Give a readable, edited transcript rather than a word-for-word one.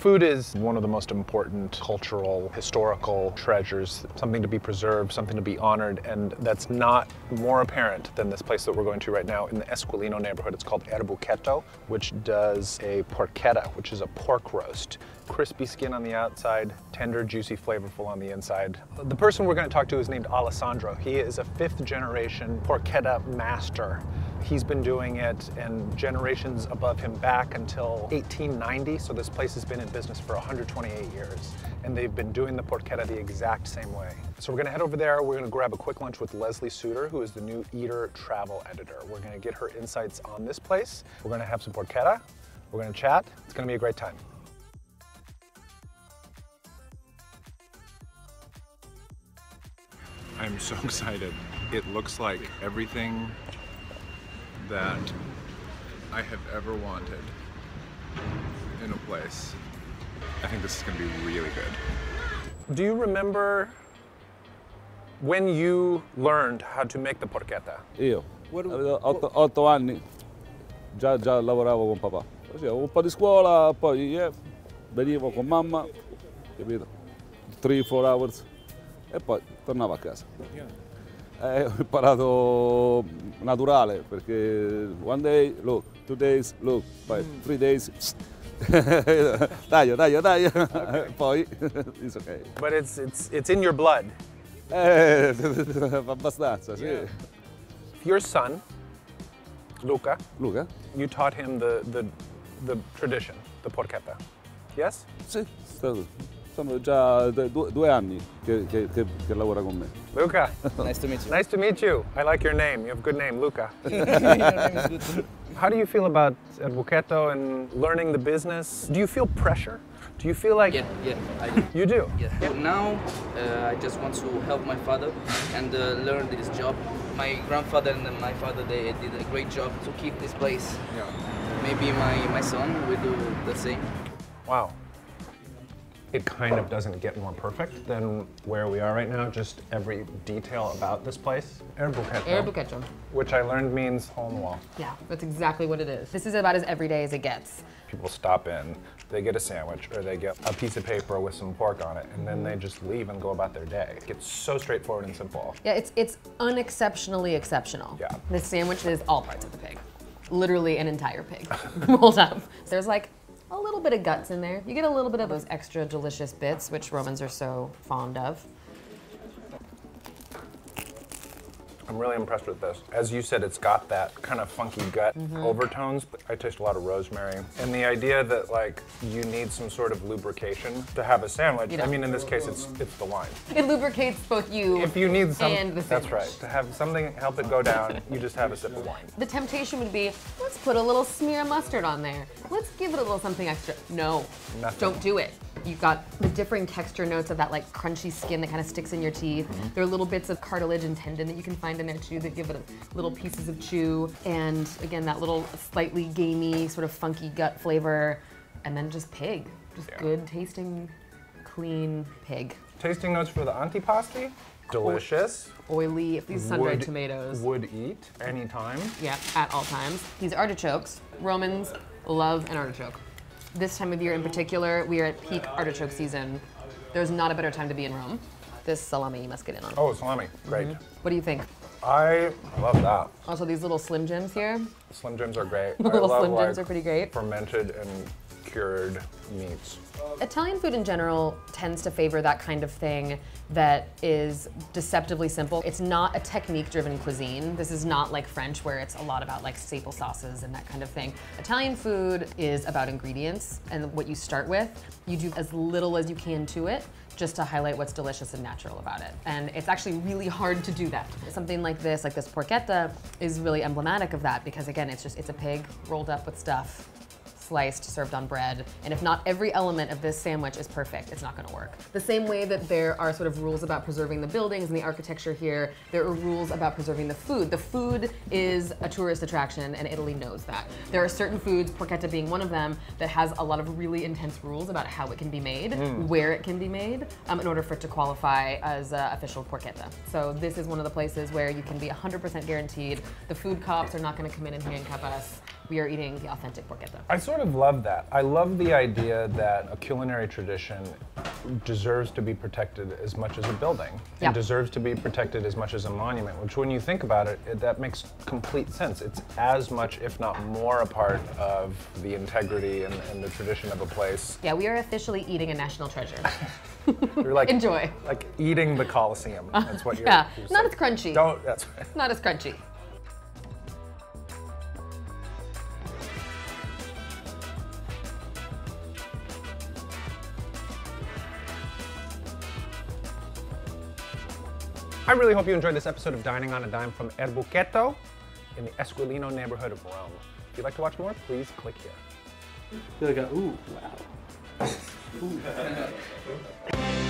Food is one of the most important cultural, historical treasures, something to be preserved, something to be honored, and that's not more apparent than this place that we're going to right now in the Esquilino neighborhood. It's called Porchetta, which does a porchetta, which is a pork roast. Crispy skin on the outside, tender, juicy, flavorful on the inside. The person we're going to talk to is named Alessandro. He is a 5th generation porchetta master. He's been doing it and generations above him back until 1890, so this place has been in business for 128 years. And they've been doing the porchetta the exact same way. So we're gonna head over there, we're gonna grab a quick lunch with Leslie Suter, who is the new Eater travel editor. We're gonna get her insights on this place. We're gonna have some porchetta, we're gonna chat, it's gonna be a great time. I'm so excited. It looks like everything that I have ever wanted in a place. I think this is gonna be really good. Do you remember when you learned how to make the porchetta? Io, avevo 8 anni, già lavoravo con papà. Facevo un po' di scuola, poi venivo con mamma, capito? 3-4 hours, e poi tornavo a casa. Ho imparato naturale, perché 1 day, look, 2 days, look, poi 3 days, taglio, Okay. poi it's okay. But it's in your blood. Abbastanza, sì. Yeah. Your son, Luca, Luca? you taught him the tradition, the porchetta. Yes? Sì, sono già 2 anni che lavora con me. Luca. Nice to meet you. Nice to meet you. I like your name. You have a good name, Luca. Your name is good too. How do you feel about Porchetta and learning the business? Do you feel pressure? Do you feel like... Yeah, I do. You do? Yeah. Now, I just want to help my father and learn this job. My grandfather and my father, they did a great job to keep this place. Yeah. Maybe my son will do the same. Wow. It kind of doesn't get more perfect than where we are right now, just every detail about this place. Porchetta. Which I learned means hole in the wall. Yeah, that's exactly what it is. This is about as everyday as it gets. People stop in, they get a sandwich, or they get a piece of paper with some pork on it, and then they just leave and go about their day. It's so straightforward and simple. Yeah, it's unexceptionally exceptional. Yeah. This sandwich is all parts of the pig. Literally an entire pig rolled up. There's like a little bit of guts in there. You get a little bit of those extra delicious bits, which Romans are so fond of. I'm really impressed with this. As you said, it's got that kind of funky gut overtones, but I taste a lot of rosemary. And the idea that like you need some sort of lubrication to have a sandwich, You know. I mean in this case it's the wine. It lubricates both you If you need some, and the that's sandwich. right. To have something help it go down, you just have a sip of wine. The temptation would be, let's put a little smear of mustard on there. Let's give it a little something extra. No, Nothing. don't do it. You've got the differing texture notes of that like crunchy skin that kind of sticks in your teeth. There are little bits of cartilage and tendon that you can find in there too that give it little pieces of chew. And again, that little slightly gamey, sort of funky gut flavor. And then just pig. Just good tasting, clean pig. Tasting notes for the antipasti, delicious. Oily, these sun-dried tomatoes. Would eat anytime. Yeah, at all times. These artichokes, Romans love an artichoke. This time of year in particular, we are at peak artichoke season. There's not a better time to be in Rome. This salami you must get in on. Oh, salami, great. What do you think? I love that. Also, these little Slim Jims here. Slim Jims are great. The little I love, Slim Jims like, are pretty great. fermented and cured meats. Italian food in general tends to favor that kind of thing that is deceptively simple. It's not a technique-driven cuisine. This is not like French where it's a lot about like staple sauces and that kind of thing. Italian food is about ingredients and what you start with. You do as little as you can to it just to highlight what's delicious and natural about it. And it's actually really hard to do that. Something like this porchetta, is really emblematic of that because again, it's a pig rolled up with stuff, sliced, served on bread, and if not every element of this sandwich is perfect, it's not gonna work. The same way that there are sort of rules about preserving the buildings and the architecture here, there are rules about preserving the food. The food is a tourist attraction and Italy knows that. There are certain foods, porchetta being one of them, that has a lot of really intense rules about how it can be made, where it can be made, in order for it to qualify as official porchetta. So this is one of the places where you can be 100% guaranteed the food cops are not gonna come in and handcuff us. we are eating the authentic porchetta. I sort of love that. I love the idea that a culinary tradition deserves to be protected as much as a building, Yeah. and deserves to be protected as much as a monument, which when you think about it, that makes complete sense. It's as much, if not more, a part of the integrity and the tradition of a place. Yeah, we are officially eating a national treasure. You're like, Enjoy. like eating the Colosseum. That's what you're, Yeah, you're not saying. as crunchy. Don't, that's right. Not as crunchy. I really hope you enjoyed this episode of Dining on a Dime from El Buchetto in the Esquilino neighborhood of Rome. If you'd like to watch more, please click here. Ooh, wow. Ooh.